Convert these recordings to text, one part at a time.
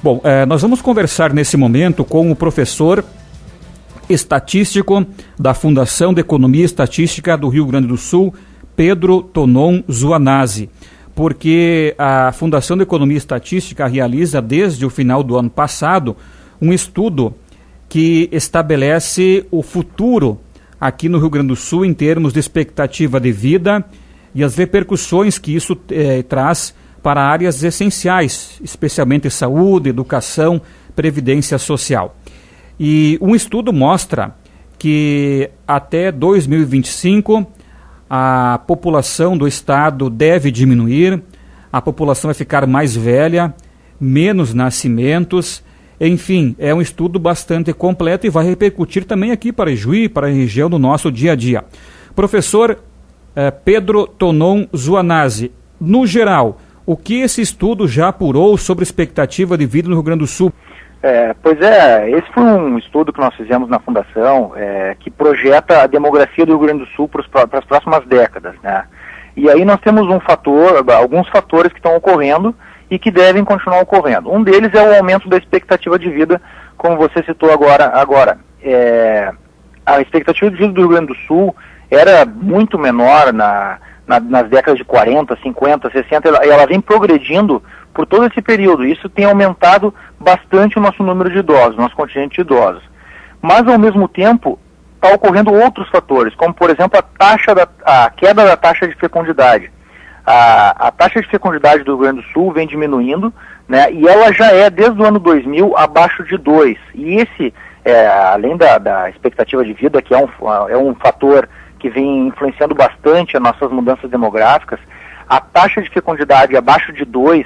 Bom, nós vamos conversar nesse momento com o professor estatístico da Fundação de Economia e Estatística do Rio Grande do Sul, Pedro Tonon Zuanazzi, porque a Fundação de Economia e Estatística realiza desde o final do ano passado um estudo que estabelece o futuro aqui no Rio Grande do Sul em termos de expectativa de vida e as repercussões que isso traz para áreas essenciais, especialmente saúde, educação, previdência social. E um estudo mostra que até 2025 a população do estado deve diminuir, a população vai ficar mais velha, menos nascimentos, enfim, é um estudo bastante completo e vai repercutir também aqui para Ijuí, para a região do nosso dia a dia. Professor Pedro Tonon Zuanazzi, no geral, o que esse estudo já apurou sobre expectativa de vida no Rio Grande do Sul? Esse foi um estudo que nós fizemos na Fundação, que projeta a demografia do Rio Grande do Sul para as próximas décadas, né? E aí nós temos alguns fatores que estão ocorrendo e que devem continuar ocorrendo. Um deles é o aumento da expectativa de vida, como você citou agora. A expectativa de vida do Rio Grande do Sul era muito menor nas décadas de 40, 50, 60, ela vem progredindo por todo esse período. Isso tem aumentado bastante o nosso número de idosos, nosso contingente de idosos. Mas, ao mesmo tempo, está ocorrendo outros fatores, como, por exemplo, a queda da taxa de fecundidade. A taxa de fecundidade do Rio Grande do Sul vem diminuindo, né, e ela já é, desde o ano 2000, abaixo de 2. E esse, além da expectativa de vida, que é um fator que vem influenciando bastante as nossas mudanças demográficas, a taxa de fecundidade abaixo de 2,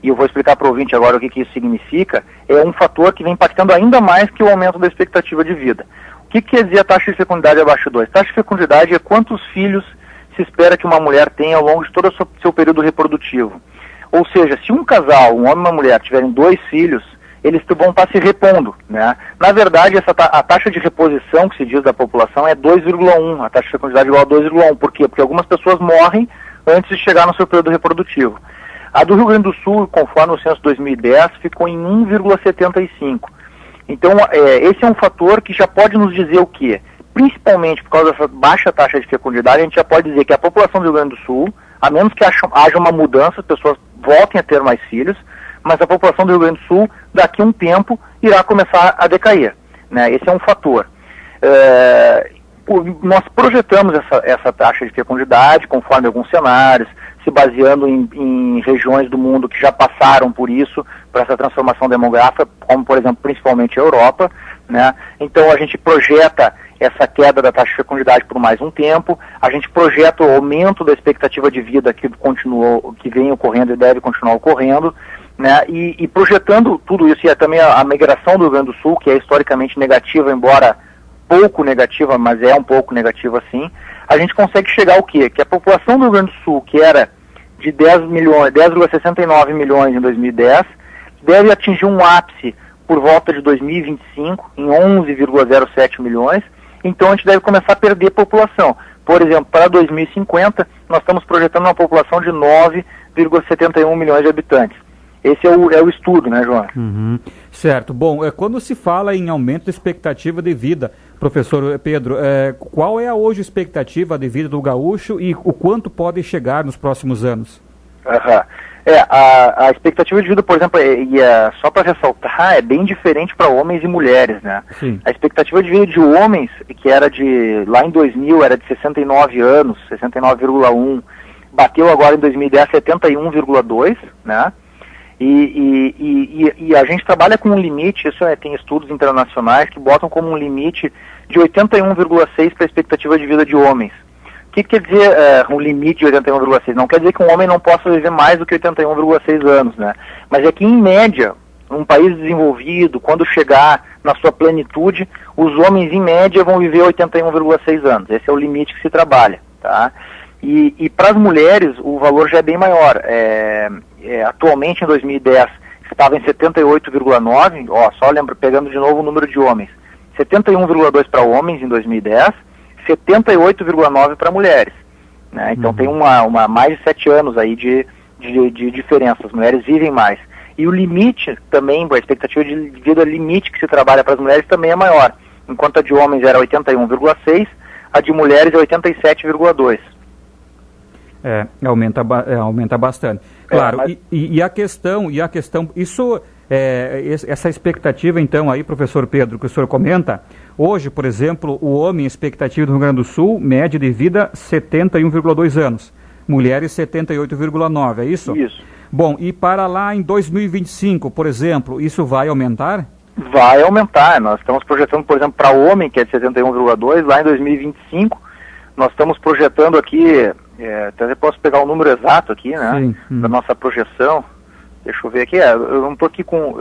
e eu vou explicar para o ouvinte agora o que isso significa, é um fator que vem impactando ainda mais que o aumento da expectativa de vida. O que quer dizer a taxa de fecundidade abaixo de 2? Taxa de fecundidade é quantos filhos se espera que uma mulher tenha ao longo de todo o seu período reprodutivo. Ou seja, se um casal, um homem e uma mulher, tiverem 2 filhos, eles vão estar se repondo, né? Na verdade, a taxa de reposição, que se diz da população, é 2,1, a taxa de fecundidade é igual a 2,1. Por quê? Porque algumas pessoas morrem antes de chegar no seu período reprodutivo. A do Rio Grande do Sul, conforme o censo 2010, ficou em 1,75. Então, esse é um fator que já pode nos dizer o quê? Principalmente por causa dessa baixa taxa de fecundidade, a gente já pode dizer que a população do Rio Grande do Sul, a menos que haja uma mudança, as pessoas voltem a ter mais filhos, mas a população do Rio Grande do Sul, daqui a um tempo, irá começar a decair, né? Esse é um fator. Nós projetamos essa taxa de fecundidade, conforme alguns cenários, se baseando em regiões do mundo que já passaram por isso, por essa transformação demográfica, como, por exemplo, principalmente a Europa, né? Então, a gente projeta essa queda da taxa de fecundidade por mais um tempo, a gente projeta o aumento da expectativa de vida que vem ocorrendo e deve continuar ocorrendo, né? E projetando tudo isso, e também a migração do Rio Grande do Sul, que é historicamente negativa, embora pouco negativa, mas é um pouco negativa sim, a gente consegue chegar ao quê? Que a população do Rio Grande do Sul, que era de 10,69 milhões em 2010, deve atingir um ápice por volta de 2025, em 11,07 milhões, então a gente deve começar a perder população. Por exemplo, para 2050, nós estamos projetando uma população de 9,71 milhões de habitantes. Esse é o estudo, né, João? Uhum. Certo. Bom, quando se fala em aumento da expectativa de vida, professor Pedro, qual é hoje a expectativa de vida do gaúcho e o quanto pode chegar nos próximos anos? A expectativa de vida, por exemplo, só para ressaltar, é bem diferente para homens e mulheres, né? Sim. A expectativa de vida de homens, que era lá em 2000, era de 69 anos, 69,1, bateu agora em 2010 71,2, né? E a gente trabalha com um limite, tem estudos internacionais que botam como um limite de 81,6 para a expectativa de vida de homens. O que quer dizer um limite de 81,6? Não quer dizer que um homem não possa viver mais do que 81,6 anos, né? Mas é que, em média, um país desenvolvido, quando chegar na sua plenitude, os homens, em média, vão viver 81,6 anos. Esse é o limite que se trabalha, tá? E para as mulheres, o valor já é bem maior. Atualmente, em 2010, estava em 78,9, pegando de novo o número de homens. 71,2 para homens em 2010, 78,9 para mulheres, né? Então tem mais de 7 anos aí de diferença, as mulheres vivem mais. E o limite também, a expectativa de vida limite que se trabalha para as mulheres também é maior. Enquanto a de homens era 81,6, a de mulheres é 87,2. Aumenta bastante. Claro, mas... a questão, isso, essa expectativa então aí, professor Pedro, que o senhor comenta, hoje, por exemplo, o homem, expectativa do Rio Grande do Sul, média de vida 71,2 anos, mulheres 78,9, é isso? Isso. Bom, e para lá em 2025, por exemplo, isso vai aumentar? Vai aumentar, nós estamos projetando, por exemplo, para homem, que é de 71,2, lá em 2025, nós estamos projetando aqui, até posso pegar o número exato aqui, né, da nossa projeção. Deixa eu ver aqui, eu não estou aqui com,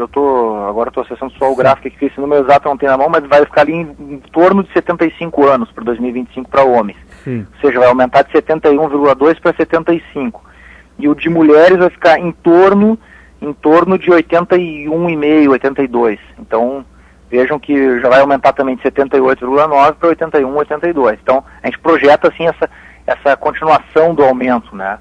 agora estou acessando só o gráfico aqui, que esse número exato não tem na mão, mas vai ficar ali em torno de 75 anos para 2025 para homens. Sim. Ou seja, vai aumentar de 71,2 para 75. E o de mulheres vai ficar em torno de 81,5, 82. Então, vejam que já vai aumentar também de 78,9 para 81, 82. Então, a gente projeta assim essa continuação do aumento, né?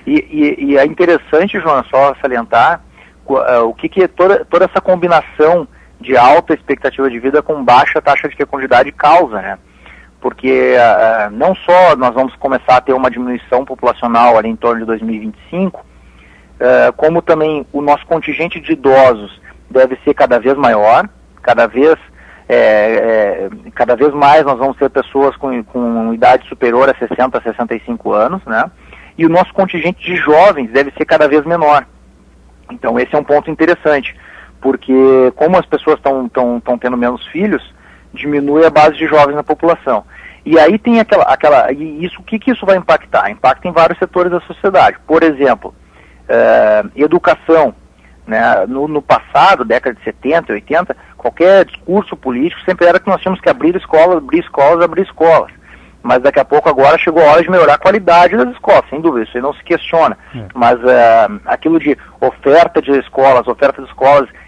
E é interessante, João, só salientar o que toda essa combinação de alta expectativa de vida com baixa taxa de fecundidade causa, né? Porque não só nós vamos começar a ter uma diminuição populacional ali em torno de 2025, como também o nosso contingente de idosos deve ser cada vez maior, cada vez mais nós vamos ter pessoas com idade superior a 60, 65 anos, né? E o nosso contingente de jovens deve ser cada vez menor. Então esse é um ponto interessante, porque como as pessoas estão tendo menos filhos, diminui a base de jovens na população. E aí tem o que isso vai impactar? Impacta em vários setores da sociedade. Por exemplo, educação. Né? No passado, década de 70, 80, qualquer discurso político sempre era que nós tínhamos que abrir escolas. Mas daqui a pouco agora chegou a hora de melhorar a qualidade das escolas, sem dúvida, isso aí não se questiona. Mas aquilo de oferta de escolas,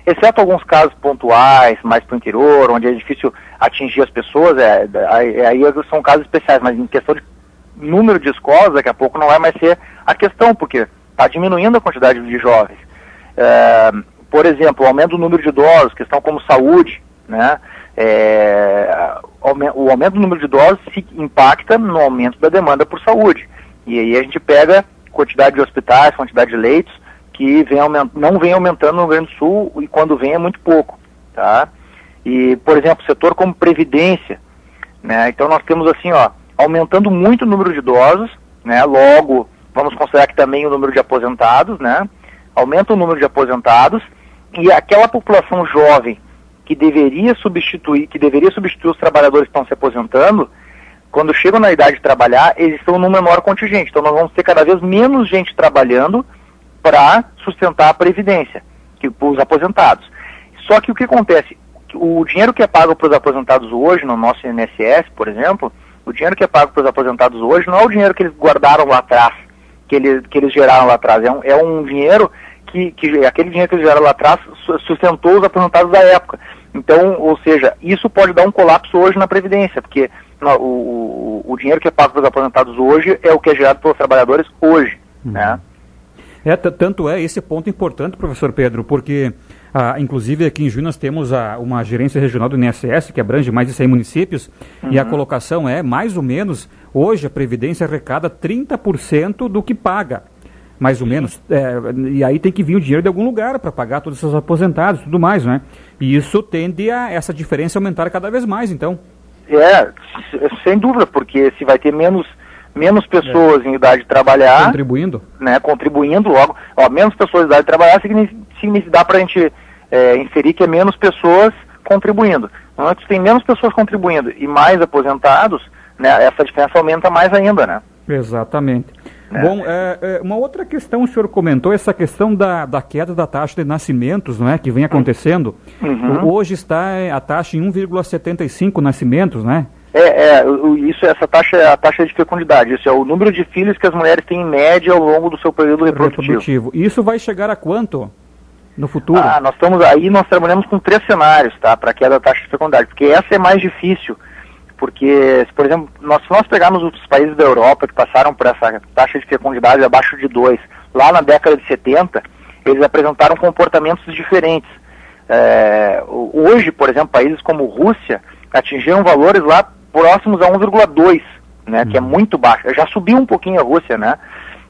exceto alguns casos pontuais, mais para o interior, onde é difícil atingir as pessoas, aí são casos especiais, mas em questão de número de escolas, daqui a pouco não vai mais ser a questão, porque está diminuindo a quantidade de jovens. Por exemplo, o aumento do número de idosos, questão como saúde, né? O aumento do número de idosos se impacta no aumento da demanda por saúde. E aí a gente pega quantidade de hospitais, quantidade de leitos, que não vem aumentando no Rio Grande do Sul, e quando vem é muito pouco. Tá? E, por exemplo, setor como previdência, né? Então nós temos assim, aumentando muito o número de idosos, né? Logo, vamos considerar que também o número de aposentados, né? Aumenta o número de aposentados, e aquela população jovem que deveria substituir os trabalhadores que estão se aposentando, quando chegam na idade de trabalhar, eles estão num menor contingente. Então nós vamos ter cada vez menos gente trabalhando para sustentar a previdência, os aposentados. Só que o que acontece? O dinheiro que é pago para os aposentados hoje, no nosso INSS, por exemplo, o dinheiro que é pago para os aposentados hoje não é o dinheiro que eles guardaram lá atrás, que eles geraram lá atrás. É um dinheiro que aquele dinheiro que eles geraram lá atrás sustentou os aposentados da época. Então, ou seja, isso pode dar um colapso hoje na Previdência, porque o dinheiro que é pago para os aposentados hoje é o que é gerado pelos trabalhadores hoje, né? Tanto é esse ponto importante, professor Pedro, porque inclusive aqui em Juiz nós temos uma gerência regional do INSS, que abrange mais de 100 municípios, e a colocação é, mais ou menos, hoje a Previdência arrecada 30% do que paga. Mais ou menos, e aí tem que vir o dinheiro de algum lugar para pagar todos esses aposentados e tudo mais, né? E isso tende a essa diferença aumentar cada vez mais, então. Sem dúvida, porque se vai ter menos pessoas em idade de trabalhar... Contribuindo logo. Menos pessoas em idade de trabalhar dá para a gente inferir que é menos pessoas contribuindo. Então, se tem menos pessoas contribuindo e mais aposentados, né, essa diferença aumenta mais ainda, né? Exatamente. Bom, uma outra questão, o senhor comentou, essa questão da queda da taxa de nascimentos, não é, que vem acontecendo. Hoje está a taxa em 1,75 nascimentos, né? Essa taxa é a taxa de fecundidade, isso é o número de filhos que as mulheres têm em média ao longo do seu período reprodutivo. Isso vai chegar a quanto no futuro? Nós trabalhamos com 3 cenários, tá, para a queda da taxa de fecundidade, porque essa é mais difícil. Porque, por exemplo, se nós pegarmos os países da Europa que passaram por essa taxa de fecundidade abaixo de 2, lá na década de 70, eles apresentaram comportamentos diferentes. Hoje, por exemplo, países como Rússia atingiram valores lá próximos a 1,2, né, que é muito baixo. Já subiu um pouquinho a Rússia, né,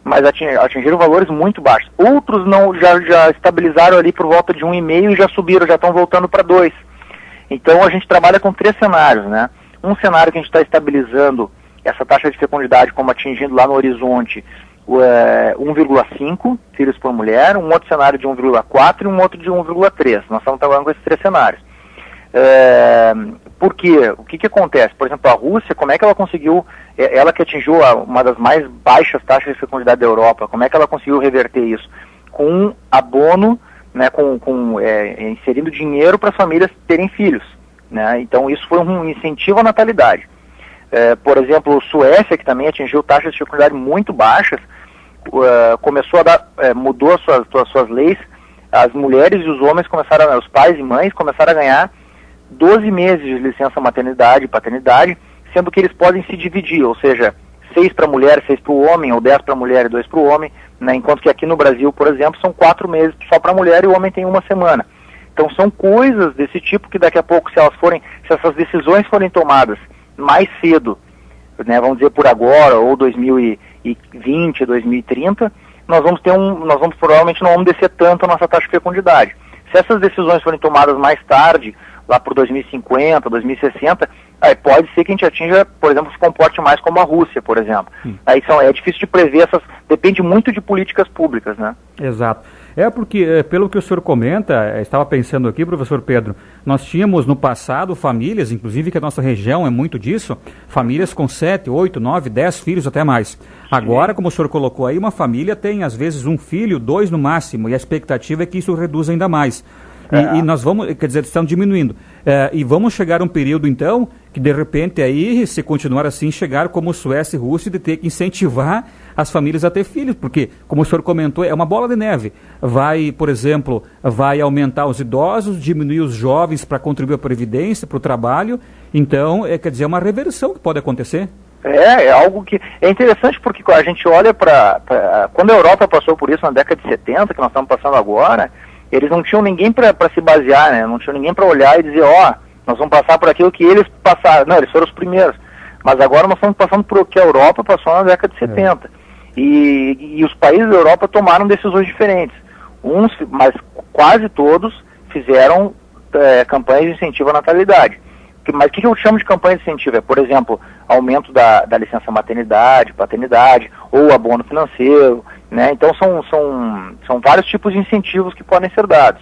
mas atingiram valores muito baixos. Outros não, já estabilizaram ali por volta de 1,5 e já subiram, já estão voltando para 2. Então a gente trabalha com 3 cenários, né? Um cenário que a gente está estabilizando essa taxa de fecundidade como atingindo lá no horizonte 1,5 filhos por mulher, um outro cenário de 1,4 e um outro de 1,3. Nós estamos trabalhando com esses 3 cenários. Por quê? O que acontece? Por exemplo, a Rússia, como é que ela conseguiu, ela que atingiu uma das mais baixas taxas de fecundidade da Europa, como é que ela conseguiu reverter isso? Com abono, né, inserindo dinheiro para as famílias terem filhos, né? Então isso foi um incentivo à natalidade. Por exemplo, Suécia, que também atingiu taxas de fecundidade muito baixas, começou a dar, mudou as suas leis, as mulheres e os homens começaram, os pais e mães começaram a ganhar 12 meses de licença maternidade e paternidade, sendo que eles podem se dividir, ou seja, 6 para a mulher, 6 para o homem, ou 10 para a mulher e 2 para o homem, né, enquanto que aqui no Brasil, por exemplo, são 4 meses só para a mulher e o homem tem 1 semana. Então são coisas desse tipo que daqui a pouco, se essas decisões forem tomadas mais cedo, né, vamos dizer por agora, ou 2020, 2030, nós provavelmente não vamos descer tanto a nossa taxa de fecundidade. Se essas decisões forem tomadas mais tarde, lá por 2050, 2060, aí pode ser que a gente atinja, por exemplo, se comporte mais como a Rússia, por exemplo. Aí é difícil de prever, depende muito de políticas públicas, né? Exato. Porque, pelo que o senhor comenta, estava pensando aqui, professor Pedro, nós tínhamos no passado famílias, inclusive que a nossa região é muito disso, famílias com 7, 8, 9, 10 filhos, até mais. Agora, como o senhor colocou aí, uma família tem às vezes 1 filho, 2 no máximo, e a expectativa é que isso reduza ainda mais. E nós vamos, quer dizer, estão diminuindo. E vamos chegar a um período, então, que de repente aí, se continuar assim, chegar como Suécia e Rússia, de ter que incentivar as famílias a ter filhos, porque, como o senhor comentou, é uma bola de neve. Vai, por exemplo, aumentar os idosos, diminuir os jovens para contribuir para a previdência, para o trabalho. Então, quer dizer, é uma reversão que pode acontecer. É algo que é interessante, porque a gente olha quando a Europa passou por isso na década de 70, que nós estamos passando agora, eles não tinham ninguém para se basear, né? Não tinham ninguém para olhar e dizer, nós vamos passar por aquilo que eles passaram. Não, eles foram os primeiros. Mas agora nós estamos passando por o que a Europa passou na década de 70. E os países da Europa tomaram decisões diferentes. Mas quase todos fizeram campanhas de incentivo à natalidade. Mas o que eu chamo de campanha de incentivo? Por exemplo, aumento da licença maternidade, paternidade, ou abono financeiro, né? Então são vários tipos de incentivos que podem ser dados.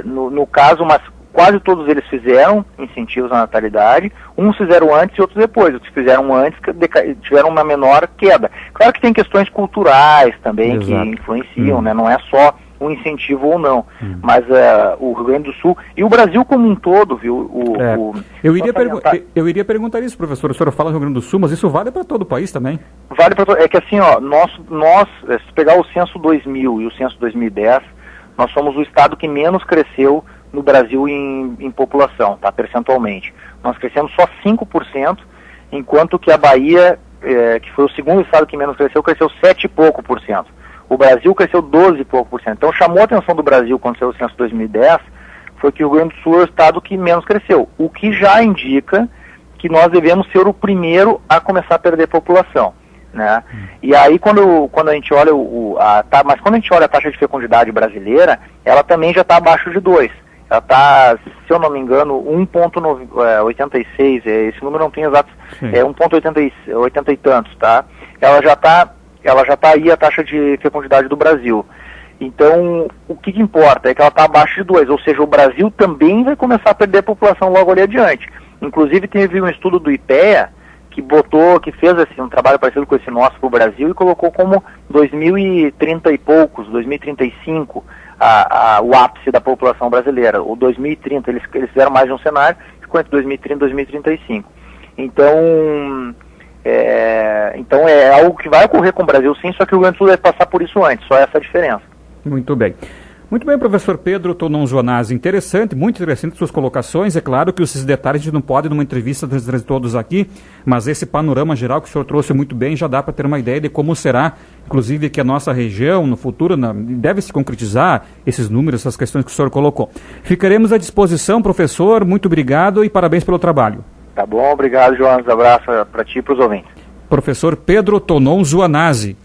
No caso, mas quase todos eles fizeram incentivos à natalidade, uns fizeram antes e outros depois. Os que fizeram antes tiveram uma menor queda. Claro que tem questões culturais também que influenciam, né? Não é só um incentivo ou não, mas o Rio Grande do Sul e o Brasil como um todo, viu? Eu iria perguntar isso, professor. O senhor fala do Rio Grande do Sul, mas isso vale para todo o país também? Vale para todo. É que assim, nós, se pegar o censo 2000 e o censo 2010, nós somos o estado que menos cresceu no Brasil em população, tá? Percentualmente. Nós crescemos só 5%, enquanto que a Bahia, que foi o segundo estado que menos cresceu 7 e pouco por cento. O Brasil cresceu 12 e pouco por cento. Então chamou a atenção do Brasil quando saiu o censo 2010, foi que o Rio Grande do Sul é o estado que menos cresceu, o que já indica que nós devemos ser o primeiro a começar a perder população, né? E aí quando a gente olha mas quando a gente olha a taxa de fecundidade brasileira, ela também já está abaixo de 2. Ela está, se eu não me engano, 1,86, esse número não tem exato, 1,80 e tantos, tá? Ela já está aí a taxa de fecundidade do Brasil. Então, o que importa é que ela está abaixo de 2, ou seja, o Brasil também vai começar a perder a população logo ali adiante. Inclusive, teve um estudo do IPEA que fez assim, um trabalho parecido com esse nosso para o Brasil e colocou como 2030 e poucos, 2035, o ápice da população brasileira. O 2030, eles fizeram mais de um cenário, ficou entre 2030 e 2035. Então é algo que vai ocorrer com o Brasil sim, só que o Rio Grande do Sul vai passar por isso antes, só essa a diferença. Muito bem. Muito bem, professor Pedro Tonon Zuanazzi, muito interessante suas colocações. É claro que esses detalhes a gente não pode numa entrevista trazer todos aqui, mas esse panorama geral que o senhor trouxe muito bem já dá para ter uma ideia de como será, inclusive, que a nossa região no futuro deve se concretizar esses números, essas questões que o senhor colocou. Ficaremos à disposição, professor, muito obrigado e parabéns pelo trabalho. Tá bom, obrigado, João, um abraço para ti e para os ouvintes. Professor Pedro Tonon Zuanazzi.